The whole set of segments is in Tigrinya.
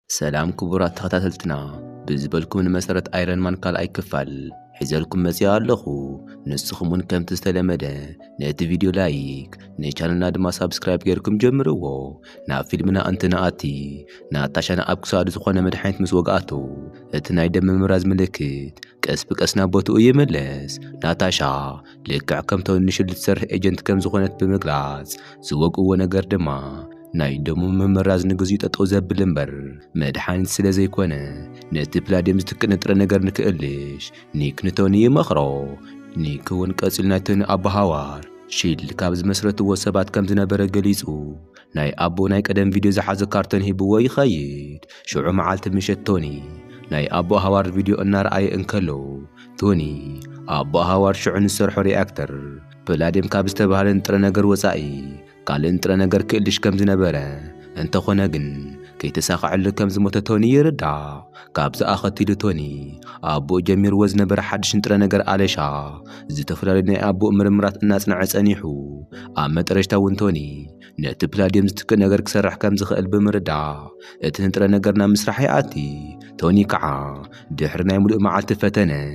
سلام كبرات تخاتلتنا بزبلكم المسارة ايرون مان كال اي كفال حزالكم مسيا اللخو نسخمون كم تستلمدا نأتي فيديو لايك نيشاننا دما سابسكرايب غيركم جمروا نا فيلمنا انتنا اتي نا تاشانا ابكساد زخوانا مدحينت مسوقاتو اتناي دم مراز ملكت كأس بكأسنا بوتو يملس ناتاشا لكع كم تون نشل تسرح ايجنت كم زخونت بمقلاز زوق اونا قردما ناي دمو ممراز نغزيو تطو زبل امبر مدحانيت سلا زيكونه نتي بلاديم زتكنطر نغر نكالش نيك نتوني مخرو نيك ون قصلنا تن ابو هوار شيل كابز مسرت وسبات كم زنبره غليصو ناي ابو ناي قدم فيديو زحاز كارتون هيبو يخيد شعو معالت مشتوني ناي ابو هوار فيديو النار اي انكلو توني ابو هوار شعو نسرحو رياكتر بلاديم كابز تبهال نطر نغر وصاي قال انتر نجر كلش كم زنبره انت خناجن كي تساقع كم زموت توني يردع كابز اخذتي لتوني ابو جمير وزن بر حدش انتر نجر عليشا زي تفرالني ابو مرمرات الناس نعصانيحو امترشتا ونتوني نت بلاديم زتك نجر كسرح كم زخل بمردع اتنتر نجرنا مسرحي اتي توني كعا دحرنا ملء معالت فتنه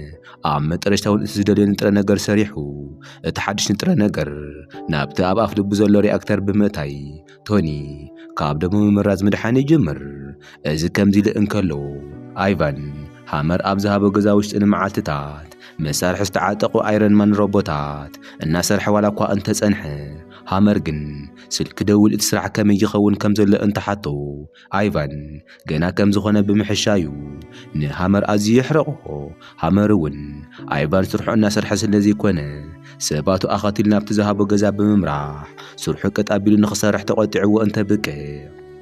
امترشتا ونسدل انتر نجر سريحو اتحدش انتر نجر نابت اب افلو بزلو رياكتر بمتاي توني كاب دمو مراز مدحاني جمر از كم زي لانكلو ايفان هامر ابزهابو غزاوشت ان معالتات مسارح استعاتقو ايرون مان روبوتات الناس رح ولا كو انت صنحه هامر جن سلك دول اتسرع كم يخون كم زل انت حطو ايفان جنا كم زخونه بمحشايو نهامر ازي يحرقو هامرون ايفان سرحو الناس رح سلازي كونه سباتو اخاتلنا بتزهابو غزا بممراح سرحو قطابيلو نخسرح تقطعو انت بك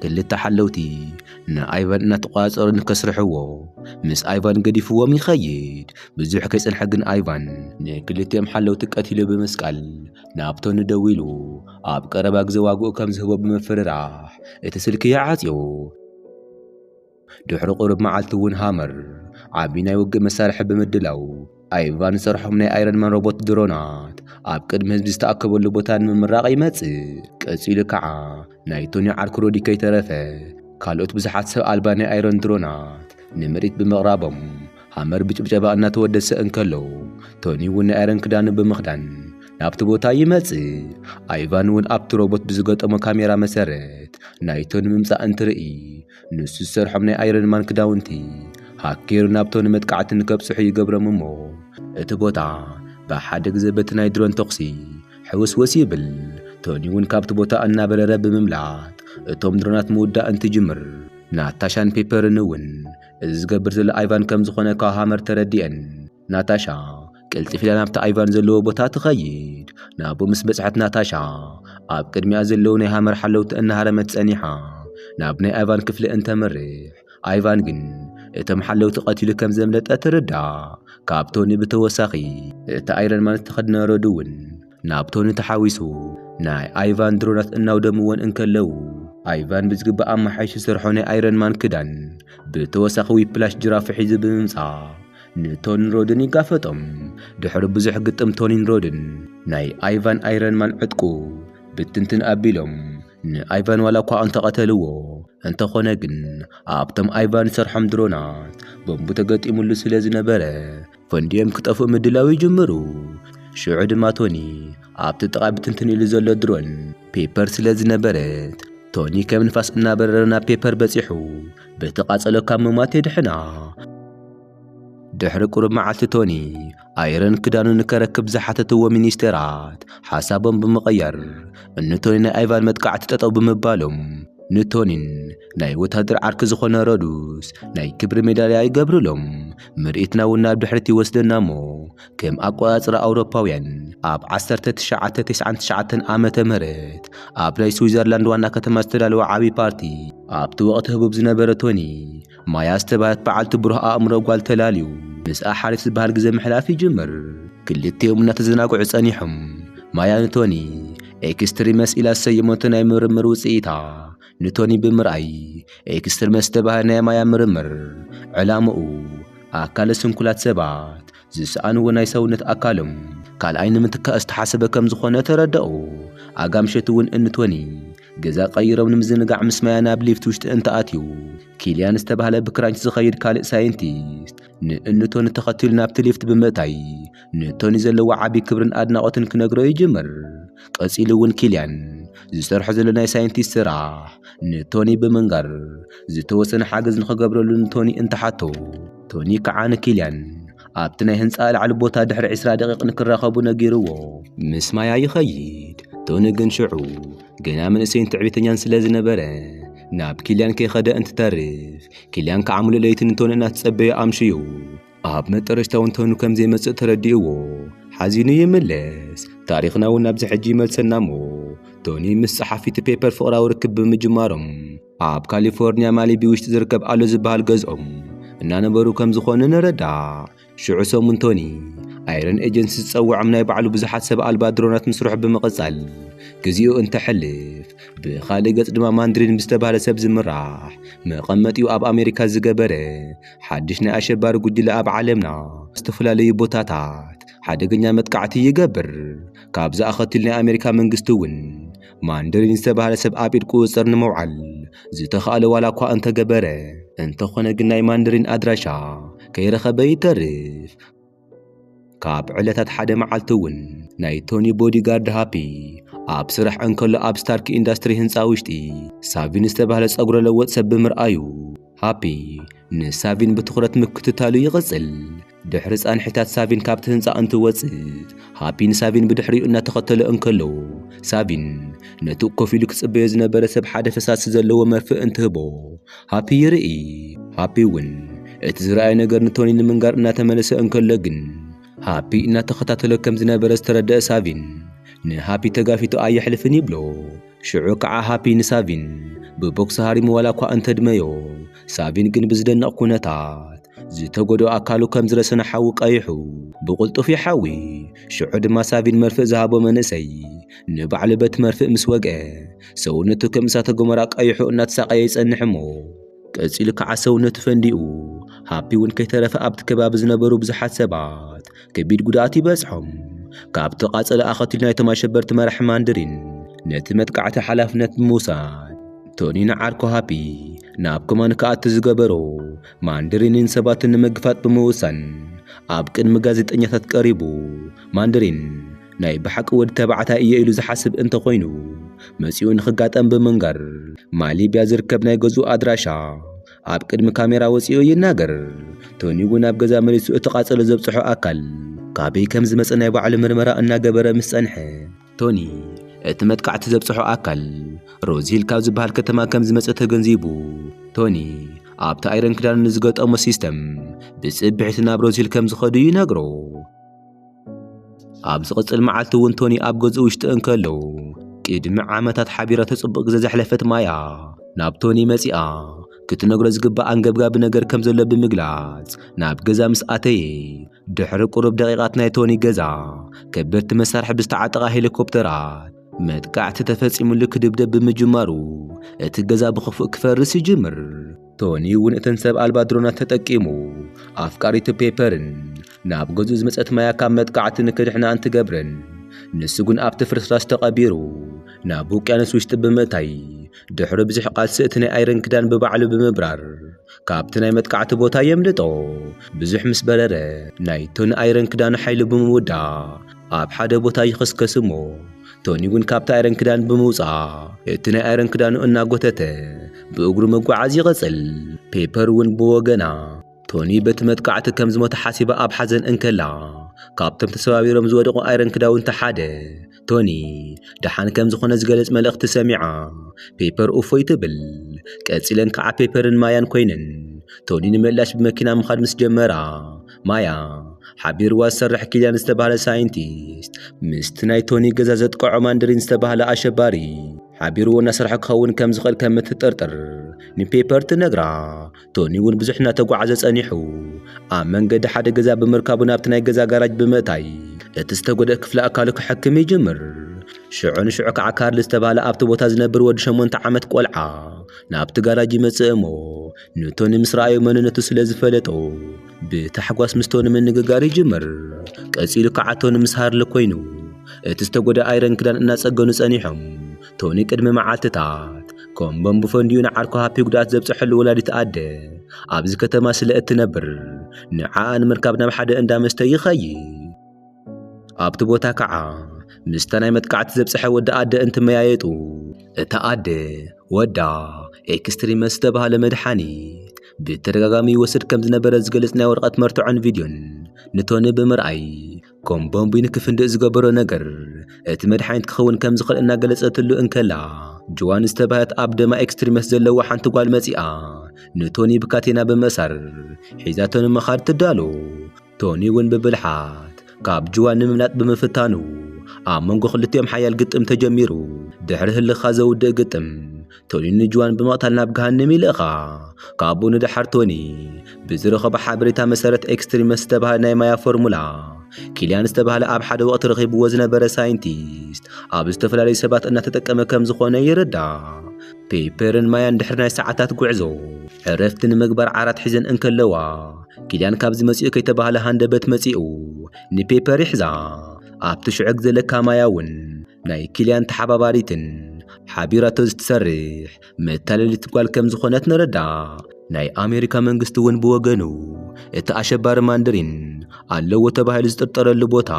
كل تحلوتي نا ايفان نتقاصر نكسرحو مس ايفان قديفو ميخيد بزح كيصن حقن ايفان نكلتيم حلوت قتيلو بمسقال نابتو ندويلو اب قربا غزواغو كم زهبو بمفرراح اتسلك يعاصيو دحر قرب معالتون هامر عابينا يوق مسارح بمدلاو ايفان سرحو من ايرون مان روبوت درونات اب قدم هزب استاكبو لبوتان ممراق يمصي قصيل كعا نايتوني عركرو دي كي ترفه كالوت بزحات سب الباني ايرون درونات نمريت بمغرابم هامر بجبجبا ان تودس انكلو توني ون ايرون كدان بمخدان نابت بوتا يمصي ايفان ون ابت روبوت بزغطمو كاميرا مسرت نايتون ممصا انترئي نسو سرحو من ايرون مان كداونتي هاكير نابتون متقعت نكبسح يقبر ممو اتبوتا بحد غزبت ناي درون توكسي حوس وسيبل توني ون كابت بوتا انا بررب مملات اتوم درونات مودا انت جمر ناتاشان بيبر نون ازغبر زل ايفان كم زخونه كا هامر ترديان ناتاشا قلت في لنابت ايفان زلو بوتا تخيد نابو مسبصحت ناتاشا اب قدمي زلو ني هامر حلوت انها رمت صنيحه نابني ايفان كفل انت مرح ايفان جن اتم حلوت قتيل كم زملت اتردع كابتوني بتوساخي اتا ايرون مان تخدنا ردون نابتوني تحاويسو ناي ايفان درونات اناو دموان انكلو ايفان بزقبا اما حيش سرحوني ايرون مان كدان بتوساخوي بلاش جراف حيز بممصا نتون رودن يقافتم دحر بزح قطم تونين رودن ناي ايفان ايرون مان عدقو بتنتن ابيلهم ايفان ولا كو انت قتلوه انت خناجن ابتم ايفان سرحم درونات بمبو تقطيمو سلاز نبره فنديم كطفو مدلاوي جمرو شعود ماتوني ابت تقاب تنتني لزلو درون بيبر سلاز نبرت توني كم نفاس نابرنا بيبر بصيحو بتقاصلو كممات يدحنا دحر قرب معالت توني ايرن كدانو نكركب زحاتتو ومينيسترات حسابهم بمغير ان توني ايفان متقعت تطو بمبالهم نتونين ناي وتهدر عرك زخونه رودوس ناي كبر ميداليا يقبرلهم مرئتنا ونا بدحرتي وسدنامو كم اقواصر اوروباويان اب 1999 عامه مرت اب لاي سويزرلاند وانا كتما استدالو عابي بارتي اب توقت هبوب زنبره توني ما يستبات بعلت بروح امرو قال تلاليو مس احارس بهال غزه محلافي جمر كلتيهم نتزناقو صنيحم ما يانتوني اكستريمس الى سيموتنا يمرمر وصيتا نتوني بمرأي اكستريمس تبهنا ما يمرمر علامو اكال سنكلات سبات زسانو وناي سونت اكالم قال اين متك استحسب كم زخونه تردأو اقامشتون ان توني ገዛ ቀይሮም ንምዝንጋዕ ምስ ማያ ናብ ሊፍት ውሽጢ እንተኣትዩ ኪልያን ዝተባህለ ብክራንች ዝኸይድ ካልእ ሳይንቲስት ንእንቶኒ ተኸቲሉ ናብቲ ሊፍት ብምእታይ ንቶኒ ዘለዎ ዓቢ ክብርን ኣድናቖትን ክነግሮ ይጅምር። ቀፂሉ እውን ኪልያን ዝሰርሖ ዘሎ ናይ ሳይንቲስት ስራሕ ንቶኒ ብምንጋር ዝተወሰነ ሓገዝ ንኽገብረሉ ንቶኒ እንተሓቶ ቶኒ ከዓ ንኪልያን ኣብቲ ናይ ህንፃ ላዕሊ ቦታ ድሕሪ 20 ደቂቕ ንክራኸቡ ነጊርዎ ምስ ማያ ይኸይድ። ቶኒ ግን ሽዑ ገና መንእሰይን ትዕቢተኛን ስለ ዝነበረ ናብ ኪልያን ከይኸደ እንትተርፍ ኪልያን ከዓ ሙሉእ ለይቲ ንቶኒ እናተጸበየ ኣምሽዩ ኣብ መጨረሻ እውን ቶኒ ከም ዘይመጽእ ተረዲእዎ ሓዚኑ ይምለስ። ታሪኽና እውን ናብዚ ሕጂ ይመልሰና እሞ ቶኒ ምስ ጸሓፊት ፔፐር ፍቕራዊ ርክብ ብምጅማሮም ኣብ ካሊፎርኒያ ማሊቢ ውሽጢ ዝርከብ ኣሎ ዝበሃል ገዝኦም እናነበሩ ከም ዝኾነ ንረዳእ። ሽዑ ሰሙን ቶኒ ኣይረን ኤጀንሲ ዝጸውዖም ናይ ባዕሉ ብዙሓት ሰብ ኣልባ ድሮናት ምስርሑ ብምቕጻል ግዚኡ እንተሕልፍ ብኻልእ ገጽ ድማ ማንድሪን ብዝተባህለ ሰብ ዝምራሕ መቐመጢኡ ኣብ ኣሜሪካ ዝገበረ ሓድሽ ናይ ኣሸባሪ ጉጅለ ኣብ ዓለምና ዝተፈላለዩ ቦታታት ሓደገኛ መጥቃዕቲ ይገብር። ካብዛ ኣኸትል ናይ ኣሜሪካ መንግስቲ እውን ማንድሪን ዝተባህለ ሰብ ኣብ ኢድ ቁፅር ንምውዓል ዝተኻእለ ዋላ እኳ እንተገበረ እንተኾነ ግን ናይ ማንድሪን ኣድራሻ ከይረኸበ ይተርፍ። ካብ ዕለታት ሓደ መዓልቲ እውን ናይ ቶኒ ቦዲጋርድ ሃፒ ኣብ ስራሕ እንከሎ ኣብ ስታርክ ኢንዳስትሪ ህንፃ ውሽጢ ሳቪን ዝተባህለ ጸጉረ ለወጥ ሰብ ብምርኣዩ ሃፒ ንሳቪን ብትኹረት ምክትታሉ ይቕጽል። ድሕሪ ጻንሒታት ሳቪን ካብቲ ህንፃ እንትወፅእ ሃፒ ንሳቪን ብድሕሪኡ እናተኸተለ እንከሎ ሳቪን ነቲ ኮፍ ኢሉ ክጽበዮ ዝነበረ ሰብ ሓደ ፈሳሲ ዘለዎ መርፍእ እንትህቦ ሃፒ ይርኢ። ሃፒ እውን እቲ ዝረኣየ ነገር ንቶኒ ንምንጋር እናተመለሰ እንከሎ ግን ሃፒ እናተኸታተሎ ከም ዝነበረ ዝተረድአ ሳቪን ንሃፒ ተጋፊቱ ኣየሕልፍን ይብሎ። ሽዑ ከዓ ሃፒ ንሳቪን ብቦክስ ሃሪሙ ዋላ እኳ እንተድመዮ ሳቪን ግን ብዝደንቕ ኩነታት ዝተጎድኦ ኣካሉ ከም ዝረሰነ ሓዊ ቀይሑ ብቕልጡፍ ይሓዊ። ሽዑ ድማ ሳቪን መርፍእ ዝሃቦ መንእሰይ ንባዕሉ በቲ መርፍእ ምስ ወግአ ሰውነቱ ከም እሳተ ገሞራ ቀይሑ እናተሳቐየ ይጸንሕ እሞ ቀፂሉ ከዓ ሰውነቱ ፈንዲኡ ሃፒ እውን ከይተረፈ ኣብቲ ከባቢ ዝነበሩ ብዙሓት ሰባት ከቢድ ጉድኣት ይበጽሖም። ካብቲ ቃጸለ ኣኸቲሉ ናይቶም ኣሸበርቲ መራሒ ማንድሪን ነቲ መጥቃዕቲ ሓላፍነት ብምውሳድ ቶኒ ንዓርኮ ሃፒ ናብ ከማን ከኣቲ ዝገበሮ ማንድሪንን ሰባትን ንምግፋጥ ብምውሳን ኣብ ቅድሚ ጋዜጠኛታት ቀሪቡ ማንድሪን ናይ ብሓቂ ወዲ ተባዕታይ እየ ኢሉ ዝሓስብ እንተኾይኑ መጺኡ ንኽጋጠም ብምንጋር ማሊብያ ዝርከብ ናይ ገዝኡ ኣድራሻ ኣብ ቅድሚ ካሜራ ወፂኡ ይናገር። ቶኒ እውን ኣብ ገዛ መሊሱ እቲ ቃጸሎ ዘብጽሖ ኣካል ካበይ ከም ዝመጸ ናይ ባዕሉ ምርመራ እናገበረ ምስ ጸንሐ ቶኒ እቲ መጥቃዕቲ ዘብጽሖ ኣካል ሮዝሂል ካብ ዝበሃል ከተማ ከም ዝመጸ ተገንዚቡ ቶኒ ኣብቲ ኣይረን ክዳን ንዝገጠሞ ሲስተም ብጽብሕቲ ናብ ሮዝሂል ከም ዝኸዱ ይነግሮ። ኣብ ዝቕጽል መዓልቲ እውን ቶኒ ኣብ ገዝኡ ውሽጢ እንከሎ ቅድሚ ዓመታት ሓቢራ ተጽቡቕ ግዜ ዘሕለፈት ማያ ናብ ቶኒ መጺኣ ክትነግሮ ዝግባእ አንገብጋቢ ነገር ከም ዘሎ ብምግላጽ ናብ ገዛ ምስ ኣተየ ድሕሪ ቁሩብ ደቂቓት ናይ ቶኒ ገዛ ከበድቲ መሳርሒ ብዝተዓጠቓ ሄሊኮፕተራት መጥቃዕቲ ተፈጺሙሉ ክድብደብ ብምጅማሩ እቲ ገዛ ብኽፉእ ክፈርስ ይጅምር። ቶኒ እውን እተን ሰብ ኣልባ ድሮናት ተጠቂሙ ኣፍቃሪቱ ፔፐርን ናብ ገዝኡ ዝመጸት ማያ ካብ መጥቃዕቲ ንክድሕና እንትገብረን ንሱ ግን ኣብቲ ፍርስራስ ተቐቢሩ ናብ ውቅያኖስ ውሽጢ ብምእታይ ድሕሪ ብዙሕ ቃልሲ እቲ ናይ ኣይረን ክዳን ብባዕሉ ብምብራር ካብቲ ናይ መጥቃዕቲ ቦታ የምልጦ። ብዙሕ ምስ በረረ ናይ ቶኒ ኣይረን ክዳኑ ሓይሉ ብምውዳእ ኣብ ሓደ ቦታ ይኸስከስ እሞ ቶኒ እውን ካብቲ ኣይረን ክዳን ብምውፃእ እቲ ናይ ኣይረን ክዳኑ እናጎተተ ብእግሩ መጓዓዝ ይቐጽል። ፔፐር እውን ብወገና ቶኒ በቲ መጥቃዕቲ ከም ዝሞተ ሓሲባ ኣብ ሓዘን እንከላ ካብቶም ተሰባቢሮም ዝወደቑ ኣይረን ክዳውንቲ ሓደ ቶኒ ደሓን ከም ዝኾነ ዝገልጽ መልእኽቲ ሰሚዓ ፔፐር እፎይ ትብል። ቀፂለን ከዓ ፔፐርን ማያን ኮይነን ቶኒ ንምላሽ ብመኪና ምኻድ ምስ ጀመራ ማያ ሓቢርዋ ዝሰርሕ ኪልያን ዝተባህለ ሳይንቲስት ምስቲ ናይ ቶኒ ገዛ ዘጥቅዖ ማንድሪን ዝተባህለ ኣሸባሪ ሓቢርዎ እናሰርሐ ክኸውን ከም ዝኽእል ከም እትጠርጥር ንፔፐር ትነግራ። ቶኒ እውን ብዙሕ እናተጓዓዘ ጸኒሑ ኣብ መንገዲ ሓደ ገዛ ብምርካቡ ናብቲ ናይ ገዛ ጋራጅ ብምእታይ እቲ ዝተጎድአ ክፍሊ ኣካሉ ክሕክም ይጅምር። ሽዑ ንሽዑ ከዓ ካርል ዝተባህለ ኣብቲ ቦታ ዝነብር ወዲ 8 ዓመት ቆልዓ ናብቲ ጋራጅ ይመጽእ እሞ ንቶኒ ምስ ረኣዮ መንነቱ ስለ ዝፈለጦ ብታሕጓስ ምስ ቶኒ ምንግጋር ይጅምር። ቀፂሉ ከዓ ቶኒ ምስ ሃርለ ኮይኑ እቲ ዝተጎድአ ኣይረን ክዳን እናጸገኑ ጸኒሖም ቶኒ ቅድሚ መዓልትታት ከምቦም ብፈንድዩ ንዓርኮ ሃፒ ጉዳት ዘብፅሐሉ ወላዲት ኣደ ኣብዚ ከተማ ስለ እትነብር ንዓኣ ንምርካብ ናብ ሓደ እንዳ መስተ ይኸይድ። ኣብቲ ቦታ ከዓ ምስታ ናይ መጥቃዕቲ ዘብፅሐ ወዲ ኣደ እንትመያየጡ እታ ኣደ ወዳ ኤክስትሪመስ ዝተባሃለ መድሓኒት ብተደጋጋሚ ይወስድ ከም ዝነበረ ዝገልጽ ናይ ወረቐት መርትዖን ቪድዮን ንቶኒ ብምርኣይ ከም ቦምቢ ንክፍንድእ ዝገበሮ ነገር እቲ መድሓኒት ክኸውን ከም ዝኽእል እናገለጸትሉ እንከላ ጆዋን ዝተባህለት ኣብ ደማ ኤክስትሪመስ ዘለዎ ሓንቲ ጓል መጺኣ ንቶኒ ብካቴና ብምእሳር ሒዛቶ ንምኻድ ትዳሎ። ቶኒ እውን ብብልሓት ካብ ጆዋን ንምምላጥ ብምፍታኑ ኣብ መንጎ ክልቲኦም ሓያል ግጥም ተጀሚሩ። ድሕሪ ህልኻ ዘውድእ ግጥም ቶኒ ንጆዋን ብምቕታል ናብ ገሃነም ይልእኻ። ካብኡ ንድሓር ቶኒ ብዝረኸበ ሓበሬታ መሰረት ኤክስትሪመስ ዝተባህለ ናይ ማያ ፎርሙላ ኪልያን ዝተባህለ ኣብ ሓደ ወቕቲ ረኺብዎ ዝነበረ ሳይንቲስት ኣብ ዝተፈላለዩ ሰባት እናተጠቀመ ከም ዝኾነ ይርዳእ። ፔፐርን ማያን ድሕሪ ናይ ሰዓታት ጉዕዞ ዕረፍቲ ንምግባር ዓራት ሒዘን እንከለዋ ኪልያን ካብዚ መጺኡ ከይተባህለ ሃንደበት መጺኡ ንፔፐር ይሕዛ። ኣብቲ ሽዑ ግዜ ለካ ማያ እውን ናይ ኪልያን ተሓባባሪትን ሓቢራቶ ዝትሰርሕ መታለሊት ጓል ከም ዝኾነት ንርዳእ። ናይ ኣሜሪካ መንግስቲ እውን ብወገኑ እቲ ኣሸባሪ ማንደሪን ኣለዎ ተባሂሉ ዝጥርጠረሉ ቦታ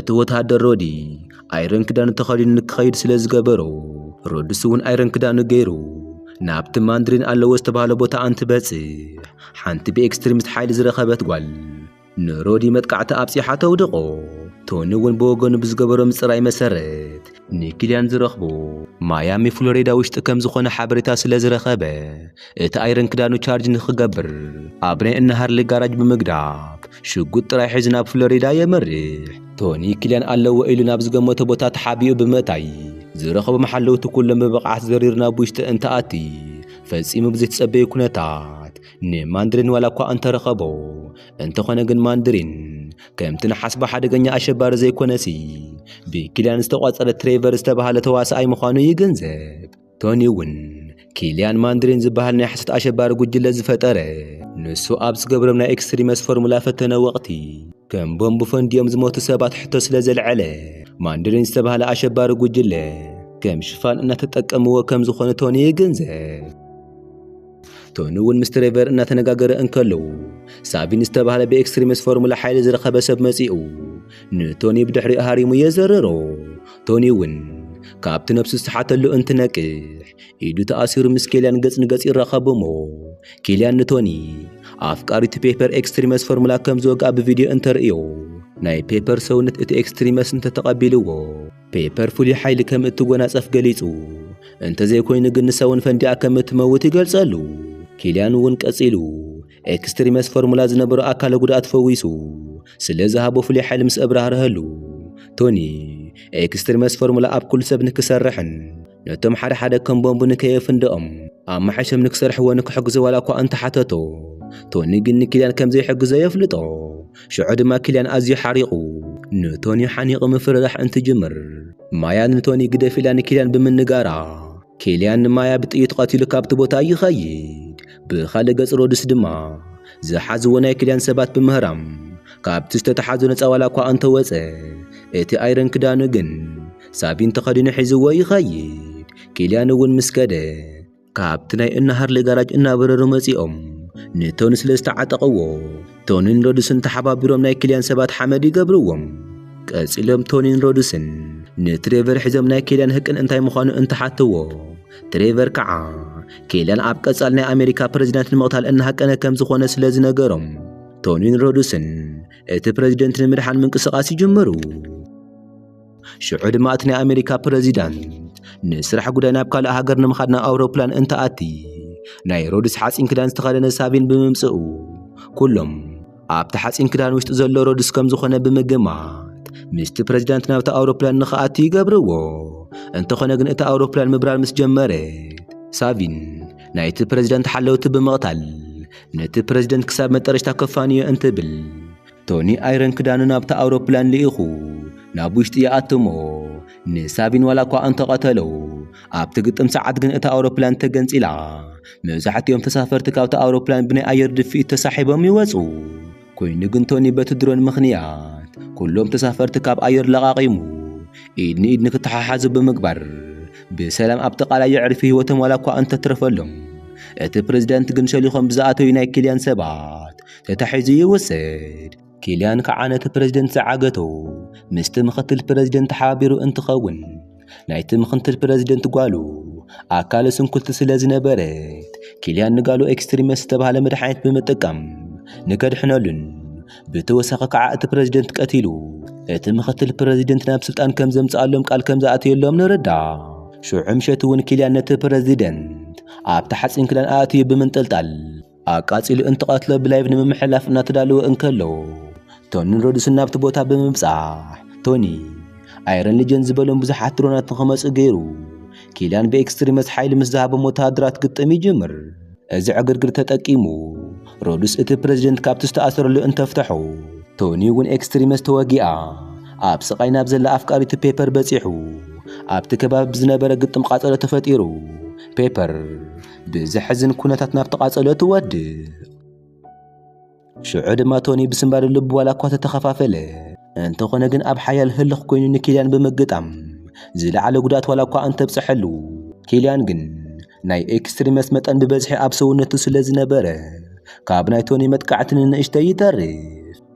እቲ ወታደር ሮዲ ኣይረን ክዳኑ ተኸዲኑ ንክኸይድ ስለ ዝገበሮ ሮድስ እውን ኣይረን ክዳኑ ገይሩ ናብቲ ማንደሪን ኣለዎ ዝተባሃለ ቦታ እንትበጽሕ ሓንቲ ብኤክስትሪሚስት ሓይሊ ዝረኸበት ጓል ንሮዲ መጥቃዕቲ ኣብፂሓ ተውድቆ። ቶኒ እውን ብወገኑ ብዝገበሮ ምጽራይ መሰረት ንኪልያን ዝረኽቦ ማያሚ ፍሎሪዳ ውሽጢ ከም ዝኾነ ሓበሬታ ስለ ዝረኸበ እቲ ኣይረን ክዳኑ ቻርጅ ንኽገብር ኣብ ናይ እነሃርሊ ጋራጅ ብምግዳፍ ሽጉጥ ጥራይ ሒዙ ናብ ፍሎሪዳ የመርሕ። ቶኒ ኪልያን ኣለዎ ኢሉ ናብ ዝገመቶ ቦታ ተሓቢኡ ብምእታይ ዝረኸቦ መሓለውቲ ኩሎም ብብቕዓት ዘሪሩ ናብ ውሽጢ እንትኣቲ ፈጺሙ ብዘይተጸበየ ኩነታት ንማንደሪን ዋላ እኳ እንተረኸቦ እንተኾነ ግን ማንደሪን ከምቲ ንሓስቦ ሓደገኛ ኣሸባሪ ዘይኮነሲ ብኪልያን ዝተቋጸረ ትሬቨር ዝተባህለ ተዋሳኣይ ምዃኑ ይግንዘብ። ቶኒ እውን ኪልያን ማንደሪን ዝበሃል ናይ ሓሰት ኣሸባሪ ጉጅለ ዝፈጠረ ንሱ ኣብ ዝገብሮም ናይ ኤክስትሪመስ ፎርሙላ ፈተነ ወቕቲ ከም ቦምቢ ፈንድዮም ዝሞቱ ሰባት ሕቶ ስለ ዘልዓለ ማንደሪን ዝተባህለ ኣሸባሪ ጉጅለ ከም ሽፋን እናተጠቀምዎ ከም ዝኾነ ቶኒ ይግንዘብ። ቶኒ እውን ምስ ትሬቨር እናተነጋገረ እንከለዉ ሳቢን ዝተባህለ ብኤክስትሪመስ ፎርሙላ ሓይሊ ዝረኸበ ሰብ መጺኡ ንቶኒ ብድሕሪኡ ሃሪሙ የዘረሮ። ቶኒ እውን ካብቲ ነፍሱ ዝተሓተሉ እንትነቅሕ ኢዱ ተኣሲሩ ምስ ኪልያን ገጽ ንገጽ ይራኸቡ እሞ ኪልያን ንቶኒ ኣፍቃሪቲ ፔፐር ኤክስትሪመስ ፎርሙላ ከም ዝወግኣ ብቪድዮ እንተርእዮ ናይ ፔፐር ሰውነት እቲ ኤክስትሪመስ እንተተቐቢልዎ ፔፐር ፍሉይ ሓይሊ ከም እትጎናጸፍ ገሊጹ እንተዘይኮይኑ ግን ንሰውን ፈንዲኣ ከም እትመውት ይገልጸሉ። ኪልያን እውን ቀጺሉ ኤክስትሪመስ ፎርሙላ ዝነበሮ ኣካለ ጉድኣት ፈዊሱ ስለ ዝሃቦ ፍሉይ ሓይሊ ምስ ኣብራህርህሉ ቶኒ ኤክስትሪመስ ፎርሙላ ኣብ ኩሉ ሰብ ንክሰርሕን ነቶም ሓደ ሓደ ከም ቦምቢ ንከየፍንድኦም ኣብ ማሕሸም ንክሰርሕዎ ንክሕግዞ ዋላ እኳ እንተሓተቶ ቶኒ ግን ንኪልያን ከም ዘይሕግዞ የፍልጦ። ሽዑ ድማ ኪልያን ኣዝዩ ሓሪቑ ንቶኒ ሓኒቑ ምፍርራሕ እንትጅምር ማያ ንቶኒ ግደፍ ኢላ ንኪልያን ብምንጋራ ኪልያን ንማያ ብጥይት ቀቲሉ ካብቲ ቦታ ይኸይድ። ብኻልእ ገጽ ሮድስ ድማ ዝሓዝዎ ናይ ኪልያን ሰባት ብምህራም ካብቲ ዝተተሓዙ ነፃ ዋላ እኳ እንተወፀ እቲ ኣይረን ክዳኑ ግን ሳቢን ተኸዲኑ ሒዝዎ ይኸይድ። ኪልያን እውን ምስ ከደ ካብቲ ናይ እነሃርሊ ጋራጅ እናበረሩ መጺኦም ንቶኒ ስለ ዝተዓጠቐዎ ቶኒን ሮድስን ተሓባቢሮም ናይ ኪልያን ሰባት ሓመድ ይገብርዎም። ቀጺሎም ቶኒን ሮድስን ንትሬቨር ሒዞም ናይ ኪልያን ህቅን እንታይ ምዃኑ እንትሓትዎ ትሬቨር ከዓ ኪልያን ኣብ ቀጻል ናይ ኣሜሪካ ፕሬዚዳንት ንምቕታል እናሃቀነ ከም ዝኾነ ስለ ዝነገሮም ቶኒን ሮድስን እቲ ፕሬዚደንት ንምድሓን ምንቅስቓስ ይጅምሩ። ሽዑ ድማ እቲ ናይ ኣሜሪካ ፕሬዚዳንት ንስራሕ ጉዳይ ናብ ካልእ ሃገር ንምኻድ ናብ ኣውሮፕላን እንትኣቲ ናይ ሮድስ ሓፂን ክዳን ዝተኸደነ ሳቢን ብምምጽኡ ኩሎም ኣብቲ ሓፂን ክዳን ውሽጢ ዘሎ ሮድስ ከም ዝኾነ ብምግማት ምስቲ ፕሬዚዳንት ናብቲ ኣውሮፕላን ንኽኣቲ ይገብርዎ። እንተኾነ ግን እቲ ኣውሮፕላን ምብራር ምስ ጀመረት ሳቢን ናይቲ ፕሬዚዳንት ሓለውቲ ብምቕታል ነቲ ፕሬዚደንት ክሳብ መጠረሽታ ከፋንዮ እንትብል ቶኒ ኣይረን ክዳኑ ናብቲ ኣውሮፕላን ልኢኹ ናብ ውሽጢ ይኣትሞ ንሳቢን ዋላ እኳ እንተቐተለው ኣብቲ ግጥም ሰዓት ግን እቲ ኣውሮፕላን ተገንፂላ መብዛሕትኦም ተሳፈርቲ ካብቲ ኣውሮፕላን ብናይ ኣየር ድፊኢት ተሳሒቦም ይወፁ። ኮይኑ ግን ቶኒ በቲ ድሮን ምኽንያት ኩሎም ተሳፈርቲ ካብ ኣየር ለቓቒሙ ኢድ ንኢድ ንክተሓሓዙ ብምግባር بسلام أبتقال يعرف هو تمولاكوا أنت ترفلهم እቲ ፕሬዝዳንት ግን ሸሊኾም ብዝኣተዩ ናይ ኪልያን ሰባት ተታሒዙ ይወሰድ ኪልያን ከዓ ነቲ ፕሬዝዳንት ዝዓገቶ ምስቲ ምኽትል ፕሬዝዳንት ሓቢሩ እንትኸውን ናይቲ ምኽትል ፕሬዝዳንት ጓሉ ኣካለ ስንኩልቲ ስለ ዝነበረት ኪልያን ንጋሉ ኤክስትሪሚስት ዝተባህለ መድሓኒት ብምጥቃም ንከድሕነሉን ብተወሳኺ ከዓ እቲ ፕሬዝዳንት ቀቲሉ እቲ ምኽትል ፕሬዝዳንት ናብ ስልጣን ከም ዘምጽኣሎም ቃል ከም ዝኣተየሎም ንርዳእ ሽዑ ምሸት እውን ኪልያን ነቲ ፕሬዝዳንት ኣብቲ ሓፂን ክዳን ኣእትዩ ብምንጥልጣል ኣቃፂሉ እንትቐትሎ ብላይቭ ንምምሕላፍ እናተዳለወ እንከሎ ቶኒ ሮድስን ናብቲ ቦታ ብምብጻሕ ቶኒ ኣይረን ሌጀንድ ዝበሎም ብዙሓት ድሮናት ንኽመጽእ ገይሩ ኪልያን ብኤክስትሪሚስት ሓይሊ ምስ ዝሃቦም ወተሃደራት ግጥም ይጅምር እዚ ዕግርግር ተጠቂሙ ሮድስ እቲ ፕሬዝዳንት ካብቲ ዝተኣሰረሉ እንተፍትሖ ቶኒ እውን ኤክስትሪሚስት ተወጊኣ ኣብ ስቓይ ናብ ዘላ ኣፍቃሪቱ ፔፐር በፂሑ ኣብቲ ከባቢ ብዝነበረ ግጥም ቃጸሎ ተፈጢሩ ፔፐር ብዝሕዝን ኩነታት ናብ ተቃጸሎ ትወድቕ ሽዑ ድማ ቶኒ ብስምባር ልቡ ዋላ እኳ ተተኸፋፈለ እንተኾነ ግን ኣብ ሓያል ህልኽ ኮይኑ ንኪልያን ብምግጣም ዝለዓለ ጉዳት ዋላ እኳ እንተብፅሐሉ ኪልያን ግን ናይ ኤክስትሪሚስት መጠን ብበዝሒ ኣብ ሰውነቱ ስለ ዝነበረ ካብ ናይ ቶኒ መጥቃዕትን ንእሽተይ ይተርፍ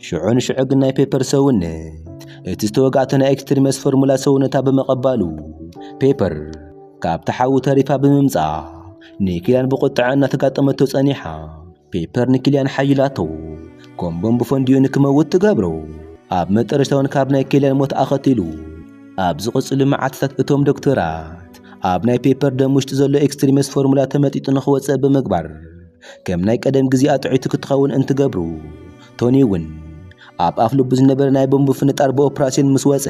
ሽዑ ንሽዑ ግን ናይ ፔፐር ሰውነት እቲ ዝተወጋእተ ናይ ኤክስትሪሚስት ፎርሙላ ሰውነታ ብምቐባሉ ፔፐር ካብቲ ሓዊ ተሪፋ ብምምጻእ ንኪልያን ብቁጥዐ እናተጋጠመቶ ጸኒሓ ፔፐር ንኪልያን ሓይላቶ ኮምቦም ብፈንዲኡ ንክመውት ትገብሮ ኣብ መጨረሻውን ካብ ናይ ኪልያን ሞት ኣኸቲሉ ኣብ ዝቕጽሉ መዓልትታት እቶም ዶክተራት ኣብ ናይ ፔፐር ደም ውሽጢ ዘሎ ኤክስትሪሚስት ፎርሙላ ተመጢጡ ንኽወፅእ ብምግባር ከም ናይ ቀደም ግዜ ኣጥዒቱ ክትኸውን እንትገብሩ ቶኒ እውን ኣብ ኣፍ ልቡ ዝነበረ ናይ ቦምቢ ፍንጣር ብኦፕራስዮን ምስ ወፀ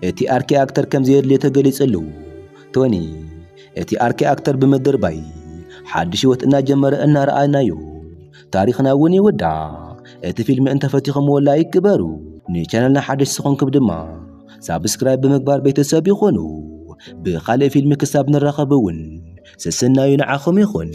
እቲ ኣርኪ ኣክተር ከም ዘየድልዮ ተገሊጹሉ ቶኒ እቲ ኣርኪ ኣክተር ብምድርባይ ሓድሽ ህይወት እናጀመረ እናረኣናዮ ታሪኽና እውን ይውዳእ እቲ ፊልም እንተፈቲኹምዎ ላይክ ግበሩ ንቻናልና ሓድሽ ዝኾንኩም ድማ ሳብስክራይብ ብምግባር ቤተሰብ ይኹኑ ብኻልእ ፊልሚ ክሳብ ንራኸብ እውን ስስናዩ ንዓኹም ይኹን